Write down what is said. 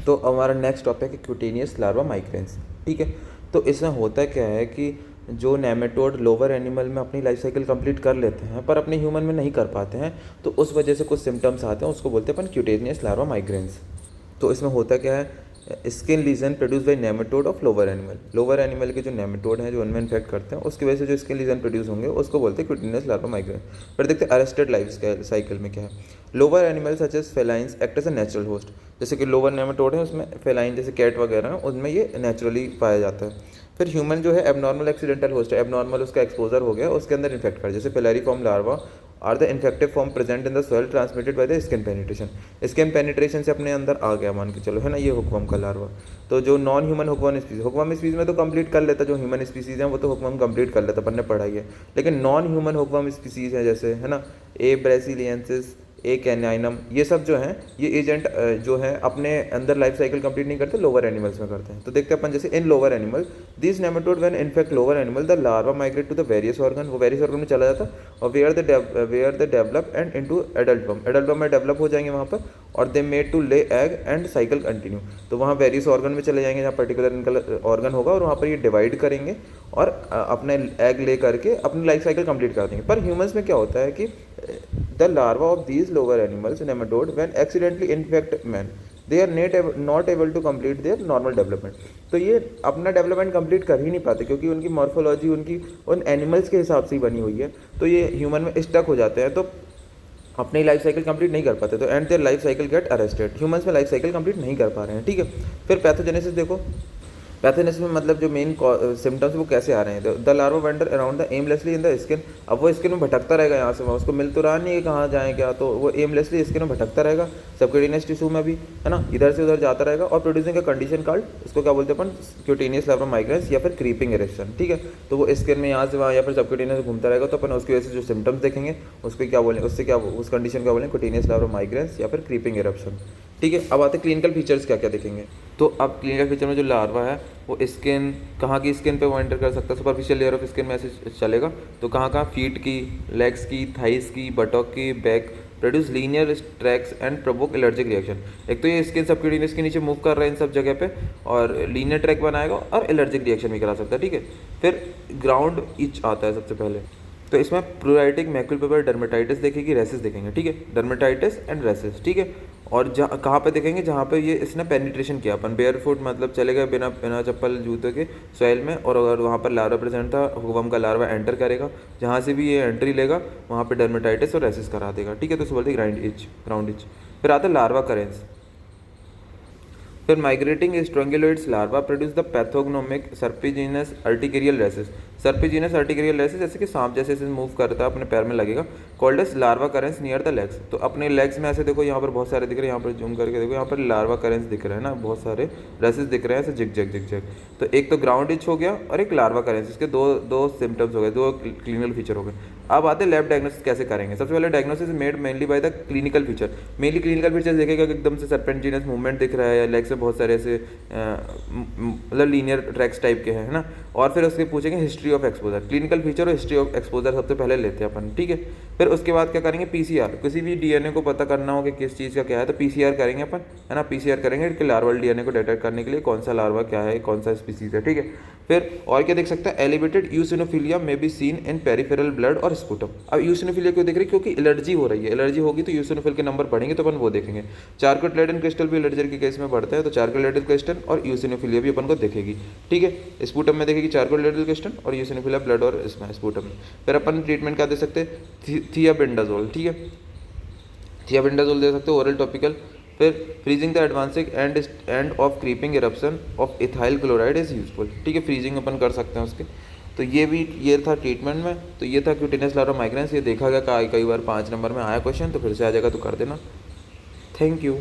तो हमारा next topic है क्यूटेनियस लार्वा माइग्रेंस। ठीक है, तो इसमें होता क्या है कि जो नेमेटोड लोअर एनिमल में अपनी लाइफ साइकिल कंप्लीट कर लेते हैं पर अपने ह्यूमन में नहीं कर पाते हैं, तो उस वजह से कुछ सिम्टम्स आते हैं, उसको बोलते हैं अपन क्यूटेनियस लार्वा माइग्रेंस। तो इसमें होता क्या है, skin lesion produce by nematode of lower animal के जो नेमेटोड हैं जो उनमें इन्फेक्ट करते हैं, उसकी वजह से जो स्किन लीजन प्रोड्यूस होंगे उसको बोलते हैं क्यूटेनियस लार्वा माइग्रेंस। फिर देखते हैं अरेस्टेड लाइफ साइकिल में क्या है। Lower animal such as felines act as a natural host, जैसे कि लोअर नेमेटोड है उसमें फेलाइन जैसे कैट वगैरह हैं उनमें ये नेचुरली पाया जाता है। फिर ह्यूमन जो है एबनॉर्मल एक्सीडेंटल होस्ट है, एबनॉर्मल उसका एक्सपोजर हो गया, उसके अंदर इन्फेक्ट कर, जैसे filariform larva are the infective form present in the soil transmitted by the skin penetration. Skin penetration से अपने अंदर आ गया मान के चलो, है ना, ये हुकवर्म का लार्वा। तो जो नॉन ह्यूमन हुकवर्म स्पीसीज में तो कंप्लीट कर लेता, जो ह्यूमन स्पीसीज हैं वो तो हुकवर्म कंप्लीट कर लेता, अपन ने पढ़ाई है। लेकिन नॉन ह्यूमन हुकवर्म स्पीसीज है जैसे, है ना, ए ब्रेसिलियंसिस, ए कैनाइनम, ये सब जो हैं ये एजेंट जो है अपने अंदर लाइफ साइकिल कंप्लीट नहीं करते, लोअर एनिमल्स में करते हैं। तो देखते हैं अपन जैसे in lower animal this nematode when infect lower animal the larva migrate to the various organ, वो वेरियस ऑर्गन में चला जाता और where the develop and into adult worm में डेवलप हो जाएंगे वहाँ पर, और they made to lay egg and cycle continue. तो वहाँ वेरियस ऑर्गन में चले जाएंगे जहाँ पर्टिकुलर इनका ऑर्गन होगा और वहाँ पर ये डिवाइड करेंगे और अपने एग ले करके अपनी लाइफ साइकिल कंप्लीट कर देंगे। पर ह्यूमंस में क्या होता है कि the larva of these lower animals nematode when accidentally infect man they are not able to complete their normal development। तो ये अपना डेवलपमेंट कंप्लीट कर ही नहीं पाते क्योंकि उनकी मॉर्फोलॉजी उनकी उन एनिमल्स के हिसाब से ही बनी हुई है, तो ये ह्यूमन में स्टक हो जाते हैं, तो अपनी लाइफ साइकिल कंप्लीट नहीं कर पाते, तो and their life cycle get arrested. Humans में लाइफ साइकिल कंप्लीट नहीं कर पा रहे हैं। ठीक है, फिर पैथोजेनेसिस देखो। पैथोजेनेसिस में मतलब जो मेन सिम्टम्स वो कैसे आ रहे हैं, the larva vendor around the aimlessly in the skin. अब वो स्किन में भटकता रहेगा यहाँ से वहाँ, उसको मिल तो रहा नहीं है कहाँ जाए क्या, तो वो एमलेसली स्किन में भटकता रहेगा, सबक्यूटेनियस टिश्यू में भी, है ना, इधर से उधर जाता रहेगा और प्रोड्यूसिंग का कंडीशन कॉल्ड, इसको क्या बोलते हैं अपन, क्यूटेनियस लार्वा माइग्रेंस या फिर क्रीपिंग इरेक्शन। ठीक है, तो वो स्किन में यहाँ से वहाँ या फिर सबक्यूटेनियस घूमता रहेगा, तो अपन उसकी वजह से जो सिम्टम्स देखेंगे उसको क्या बोलेंगे, उससे क्या उस कंडीशन क्या बोलेंगे, क्यूटेनियस लार्वा माइग्रेंस या फिर क्रीपिंग इरेक्शन। ठीक है, अब आते हैं क्लिनिकल फीचर्स क्या क्या देखेंगे। तो अब क्लिनिकल फीचर में जो लार्वा है वो स्किन, कहाँ की स्किन पे वो एंटर कर सकता है, सुपरफिशियल लेयर ऑफ स्किन में ऐसे चलेगा, तो कहाँ कहाँ, फीट की, लेग्स की, थाइस की, बटॉक की, back, produce linear tracks and provoke allergic reaction. एक तो ये स्किन सबक्यूटेनियस के नीचे मूव कर रहा है इन सब जगह पे और लीनियर ट्रैक बनाएगा और एलर्जिक रिएक्शन भी करा सकता है। ठीक है, फिर ग्राउंड इच आता है सबसे पहले, तो इसमें प्लूराइटिक मैक्यूलर डर्मेटाइटिस देखेगी, रेसिस देखेंगे। ठीक है, डर्मेटाइटिस एंड रेसिस। ठीक है, और जहाँ कहाँ पे देखेंगे, जहाँ पे ये इसने पेनिट्रेशन किया, अपन बेयर फुट मतलब चलेगा बिना बिना चप्पल जूते के सॉइल में, और अगर वहाँ पर लार्वा प्रेजेंट था, हुकवर्म का लार्वा एंटर करेगा, जहाँ से भी ये एंट्री लेगा वहाँ पे डर्मेटाइटिस और रेसिस करा देगा। ठीक है, तो बोलते ग्राउंड इच। फिर आता है लार्वा करेंस। फिर migrating strongyloides larva produce the pathognomonic serpiginous urticarial rashes. Serpiginous urticarial rashes जैसे कि सांप जैसे ऐसे मूव करता है, अपने पैर में लगेगा, called as larva currens near the legs. तो अपने लेग्स में ऐसे देखो, यहाँ पर बहुत सारे दिख रहे हैं, यहाँ पर जूम करके देखो, यहाँ पर लार्वा करेंस दिख रहे हैं ना, बहुत सारे रेसिस दिख रहे हैं ऐसे जिग। तो एक तो ग्राउंड इच हो गया और एक लार्वा करेंस, इसके दो सिम्टम्स हो गए, दो क्लिनिकल फीचर हो गए। अब आते हैं लैब डायग्नोसिस कैसे करेंगे। सबसे पहले diagnosis made mainly by the clinical feature. Mainly clinical feature देखेगा कि एकदम से सर्पेंटिनस मूवमेंट दिख रहा है, लेग्स में बहुत सारे ऐसे मतलब लीनियर ट्रैक्स टाइप के हैं, है ना, और फिर उसके पूछेंगे history of exposure. Clinical feature और हिस्ट्री ऑफ एक्सपोजर सबसे पहले लेते हैं अपन। ठीक है, फिर उसके बाद क्या करेंगे, पीसीआर। किसी भी डीएनए को पता करना हो कि किस चीज़ का क्या है तो पीसीआर करेंगे अपन, है ना, पीसीआर करेंगे कि लार्वल डीएनए को डिटेक्ट करने के लिए कौन सा लार्वा क्या है, कौन सा स्पीसीज है। ठीक है, फिर और क्या देख सकता है, एलिवेटेड यूसिनोफिलिया में be seen in peripheral blood और स्पूटम। अब यूसिनोफिलिया क्यों देख रही है, क्योंकि एलर्जी हो रही है, एलर्जी होगी तो यूसिनोफिल के नंबर बढ़ेंगे, तो अपन वो देखेंगे। चार्कोलेडन क्रिस्टल भी एलर्जी के केस में बढ़ता है, तो चार्कोलेडन क्रिस्टल और यूसिनोफिलिया भी अपन को देखेगी। ठीक है, स्पूटम में देखेगी चार्कोलेडन क्रिस्टल और यूसिनोफिलिया ब्लड और इसमें स्पूटम में। फिर अपन ट्रीटमेंट क्या दे सकते हैं, थियाबेंडाजोल। ठीक है, थियाबेंडाजोल दे सकते हो ओरल टॉपिकल। फिर freezing the advancing end of creeping eruption of ethyl chloride is useful. ठीक है, फ्रीजिंग अपन कर सकते हैं उसके। तो ये था ट्रीटमेंट में, तो ये था क्यूटेनियस लार्वा माइग्रेंस। ये देखा गया कई बार 5 नंबर में आया क्वेश्चन, तो फिर से आ जाएगा तो कर देना। Thank you.